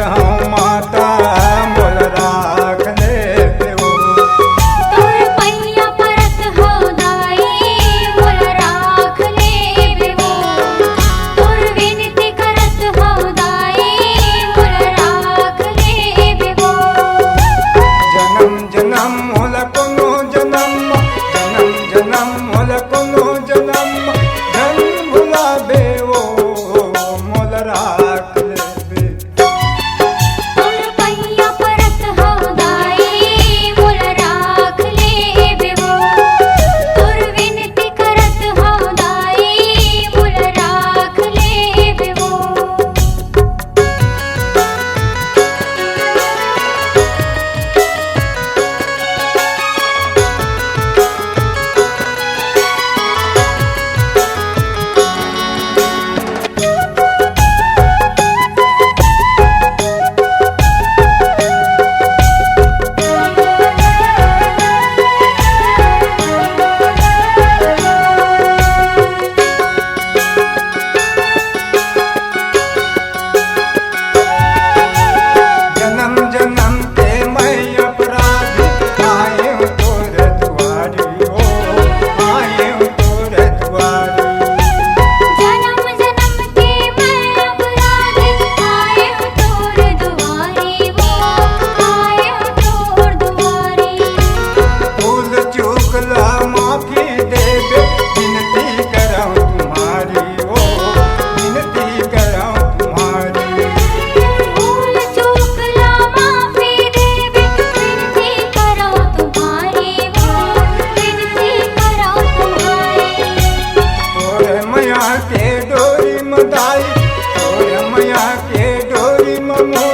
हूँ माता मोल राख ले देवो। तोर पैया परत हो दाई मोल राख ले देवो। तोर विनती करत हो दाई मोल राख ले देवो। जन्म जन्म मोल कोनो जन्म, जन्म जन्म मोल कोनो जन्म, धन भुलावे वो मोल राख ले। तोर पैया परत हो दाई मोल राख ले देवो। तोर विनती करत हो दाई मोल राख ले देवो। जन्म जन्म के मैं अपराधी आए हूँ तोर दुआरी हो, आए हूँ तोर दुआरी। जन्म जन्म के मैं अपराधी आए हूँ तोर दुआरी वो आए हूँ तोर दुआरी। भूल चूक ला माफी दे दे, विनती कराऊं तुम्हारी हो, विनती कराऊं तुम्हारी। भूल चूक ला माफी देवे विनती करो तुम्हारी वो विनती करो तुम्हारी। तोर मया के डोरी मदाई, तोर मया के डोरी ममो